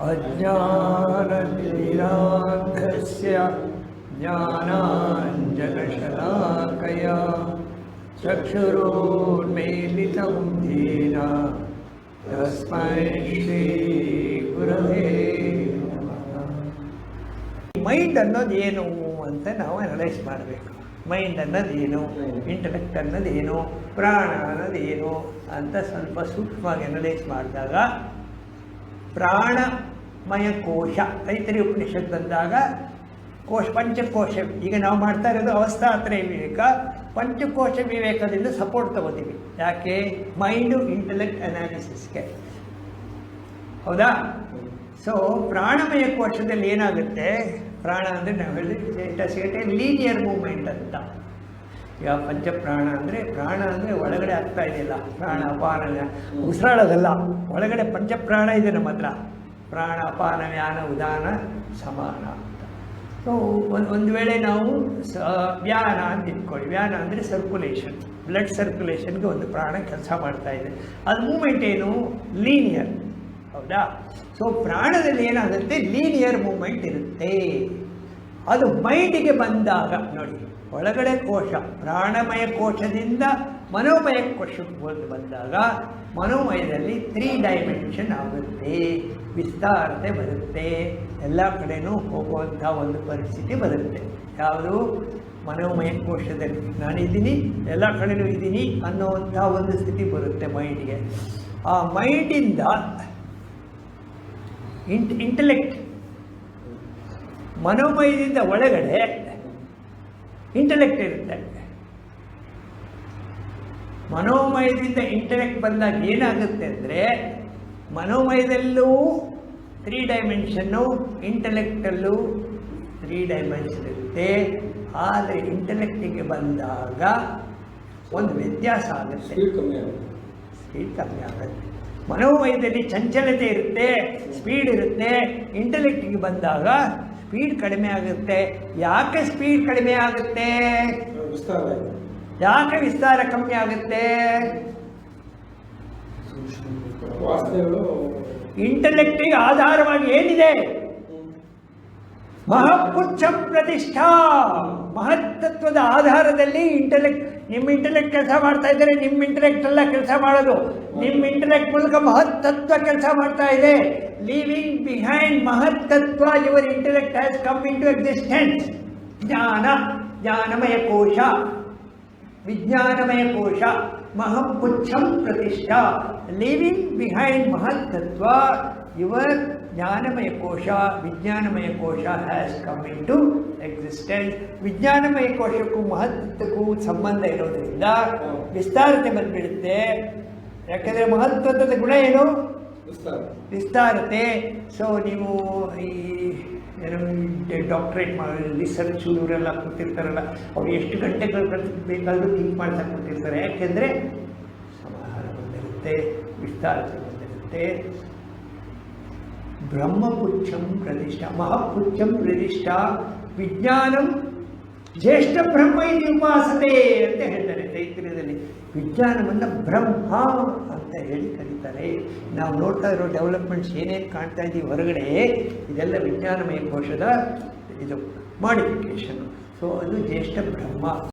अज्ञानतिमिरान्धस्य ज्ञानाञ्जनशलाकया चक्षुरुन्मीलितं येन तस्मै ಶ್ರೀಗುರವೇ ನಮಃ. ಮೈಂಡ್ ಅನ್ನೋದು ಏನು ಅಂತ ನಾವು ಅನಲೈಸ್ ಮಾಡಬೇಕು. ಮೈಂಡ್ ಅನ್ನೋದು ಏನು, ಇಂಟೆಲೆಕ್ಟ್ ಅನ್ನೋದು ಏನು, ಪ್ರಾಣ ಅನ್ನೋದು ಏನು ಅಂತ ಸ್ವಲ್ಪ ಸೂಕ್ಷ್ಮವಾಗಿ ಅನಲೈಸ್ ಮಾಡಿದಾಗ ಪ್ರಾಣಮಯ ಕೋಶ ತೈತರಿಯ ಉಪನಿಷತ್ ಬಂದಾಗ ಪಂಚಕೋಶ, ಈಗ ನಾವು ಮಾಡ್ತಾ ಇರೋದು ಅವಸ್ಥಾತ್ರಯ ವಿವೇಕ, ಪಂಚಕೋಶ ವಿವೇಕದಿಂದ ಸಪೋರ್ಟ್ ತಗೋತೀವಿ. ಯಾಕೆ? ಮೈಂಡು ಇಂಟೆಲೆಕ್ಟ್ ಅನಾಲಿಸಿಸ್ಗೆ. ಹೌದಾ? ಸೊ ಪ್ರಾಣಮಯ ಕೋಶದಲ್ಲಿ ಏನಾಗುತ್ತೆ, ಪ್ರಾಣ ಅಂದರೆ ನಾವು ಹೇಳಿದ್ರೆ ಲೀನಿಯರ್ ಮೂವ್ಮೆಂಟ್ ಅಂತ. ಈಗ ಪಂಚಪ್ರಾಣ ಅಂದರೆ ಪ್ರಾಣ ಅಂದರೆ ಒಳಗಡೆ ಆಗ್ತಾ ಇದೆಯಲ್ಲ, ಪ್ರಾಣ ಅಪಾನ ಉಸಿರಾಡೋದಲ್ಲ, ಒಳಗಡೆ ಪಂಚಪ್ರಾಣ ಇದೆ ನಮ್ಮ ಹತ್ರ. ಪ್ರಾಣ ಅಪಾನ ವ್ಯಾನ ಉದಾನ ಸಮಾನ ಅಂತ. ಸೊ ಒಂದು ವೇಳೆ ನಾವು ವ್ಯಾನ ಅಂತ ಇಟ್ಕೊಳ್ಳಿ. ವ್ಯಾನ ಅಂದರೆ ಸರ್ಕ್ಯುಲೇಷನ್, ಬ್ಲಡ್ ಸರ್ಕ್ಯುಲೇಷನ್ಗೆ ಒಂದು ಪ್ರಾಣ ಕೆಲಸ ಮಾಡ್ತಾ ಇದೆ. ಅದು ಮೂಮೆಂಟ್ ಏನು? ಲೀನಿಯರ್. ಹೌದಾ? ಸೊ ಪ್ರಾಣದಲ್ಲಿ ಏನಾಗುತ್ತೆ, ಲೀನಿಯರ್ ಮೂಮೆಂಟ್ ಇರುತ್ತೆ. ಅದು ಮೈಂಡಿಗೆ ಬಂದಾಗ ನೋಡಿ, ಒಳಗಡೆ ಕೋಶ ಪ್ರಾಣಮಯ ಕೋಶದಿಂದ ಮನೋಮಯ ಕೋಶಕ್ಕೆ ಬಂದಾಗ ಮನೋಮಯದಲ್ಲಿ 3 ಡೈಮೆನ್ಷನ್ ಆಗುತ್ತೆ, ವಿಸ್ತಾರತೆ ಬರುತ್ತೆ, ಎಲ್ಲ ಕಡೆನೂ ಹೋಗುವಂಥ ಒಂದು ಪರಿಸ್ಥಿತಿ ಬರುತ್ತೆ. ಯಾವುದು? ಮನೋಮಯ ಕೋಶದಲ್ಲಿ ನಾನಿದ್ದೀನಿ, ಎಲ್ಲ ಕಡೆನೂ ಇದ್ದೀನಿ ಅನ್ನೋವಂಥ ಒಂದು ಸ್ಥಿತಿ ಬರುತ್ತೆ ಮೈಂಡಿಗೆ. ಆ ಮೈಂಡಿಂದ ಇಂಟೆಲೆಕ್ಟ್, ಮನೋಮಯದಿಂದ ಒಳಗಡೆ ಇಂಟೆಲೆಕ್ಟ್ ಇರುತ್ತೆ. ಮನೋಮಯದಿಂದ ಇಂಟೆಲೆಕ್ಟ್ ಬಂದಾಗ ಏನಾಗುತ್ತೆ ಅಂದರೆ, ಮನೋಮಯದಲ್ಲೂ 3 ಡೈಮೆನ್ಷನ್ನು, ಇಂಟೆಲೆಕ್ಟಲ್ಲೂ 3 ಡೈಮೆನ್ಷನ್ ಇರುತ್ತೆ. ಆದರೆ ಇಂಟೆಲೆಕ್ಟಿಗೆ ಬಂದಾಗ ಒಂದು ವ್ಯತ್ಯಾಸ ಆಗುತ್ತೆ, ಸ್ಪೀಡ್ ಕಮ್ಮಿ ಆಗುತ್ತೆ. ಮನೋಮಯದಲ್ಲಿ ಚಂಚಲತೆ ಇರುತ್ತೆ, ಸ್ಪೀಡ್ ಇರುತ್ತೆ. ಇಂಟೆಲೆಕ್ಟಿಗೆ ಬಂದಾಗ ಸ್ಪೀಡ್ ಕಡಿಮೆ ಆಗುತ್ತೆ. ಯಾಕೆ ಸ್ಪೀಡ್ ಕಡಿಮೆ ಆಗುತ್ತೆ? ಯಾಕೆ ವಿಸ್ತಾರ ಕಮ್ಮಿ ಆಗುತ್ತೆ? ಇಂಟೆಲೆಕ್ಟಿಗೆ ಆಧಾರವಾಗಿ ಏನಿದೆ? ಮಹಪುಚ್ಛಂ ಪ್ರತಿಷ್ಠಾ. ಮಹತ್ತತ್ವದ ಆಧಾರದಲ್ಲಿ ಇಂಟೆಲೆಕ್ಟ್, ನಿಮ್ಮ ಇಂಟೆಲೆಕ್ಟ್ ಕೆಲಸ ಮಾಡ್ತಾ ಇದ್ದಾರೆ. ನಿಮ್ಮ ಇಂಟೆಲೆಕ್ಟ್ ಎಲ್ಲ ಕೆಲಸ ಮಾಡೋದು, ನಿಮ್ಮ ಇಂಟೆಲೆಕ್ಟ್ ಮೂಲಕ ಮಹತ್ತತ್ವ ಕೆಲಸ ಮಾಡ್ತಾ ಇದೆ. ಲೀವಿಂಗ್ ಬಿಹೈಂಡ್ ಮಹತ್ತತ್ವ, your intellect has come into existence. ಜ್ಞಾನಮಯ ಕೋಶ, ವಿಜ್ಞಾನಮಯ ಕೋಶ, ಮಹಪುಚ್ಛಂ ಪ್ರತಿಷ್ಠಾ. ಲಿವಿಂಗ್ ಬಿಹೈಂಡ್ ಮಹತ್ತತ್ವ, ಯುವರ್ ಜ್ಞಾನಮಯ ಕೋಶ, ವಿಜ್ಞಾನಮಯ ಕೋಶ has come into existence. ವಿಜ್ಞಾನಮಯ ಕೋಶಕ್ಕೂ ಮಹತ್ತಕ್ಕೂ ಸಂಬಂಧ ಇರೋದರಿಂದ ವಿಸ್ತಾರತೆ ಬಂದ್ಬಿಡುತ್ತೆ. ಯಾಕೆಂದರೆ ಮಹತ್ವದ ಗುಣ ಏನು? ವಿಸ್ತಾರತೆ. ಸೊ ನೀವು ಈ ಏನೋ ಡಾಕ್ಟ್ರೇಟ್ ಮಾಡಿ ರಿಸರ್ಚ್ ಇವರೆಲ್ಲ ಕೂತಿರ್ತಾರಲ್ಲ, ಅವ್ರು ಎಷ್ಟು ಗಂಟೆಗಳು ಬೇಕಾದರೂ ಥಿಂಕ್ ಮಾಡ್ತಾ ಕೂತಿರ್ತಾರೆ. ಯಾಕೆಂದರೆ ಸಮಾಧಾನ ಬಂದಿರುತ್ತೆ, ವಿಸ್ತಾರತೆ ಬಂದಿರುತ್ತೆ. ಬ್ರಹ್ಮಪುಚ್ಛಂ ಪ್ರತಿಷ್ಠಾ, ಮಹಾಪುಚ್ಛಂ ಪ್ರತಿಷ್ಠಾ, ವಿಜ್ಞಾನಂ ಜ್ಯೇಷ್ಠ ಬ್ರಹ್ಮ ಇದು ಉಪಾಸತೆ ಅಂತ ಹೇಳ್ತಾರೆ ತೈತ್ರಿಯದಲ್ಲಿ. ವಿಜ್ಞಾನವನ್ನು ಬ್ರಹ್ಮ ಅಂತ ಹೇಳಿ ಕರೀತಾರೆ. ನಾವು ನೋಡ್ತಾ ಇರೋ ಡೆವಲಪ್ಮೆಂಟ್ಸ್ ಏನೇನು ಕಾಣ್ತಾ ಇದ್ದೀವಿ ಹೊರಗಡೆ, ಇದೆಲ್ಲ ವಿಜ್ಞಾನಮಯ ಕೋಶದ ಇದು ಮಾಡಿಫಿಕೇಷನ್. ಸೊ ಅದು ಜ್ಯೇಷ್ಠ ಬ್ರಹ್ಮ.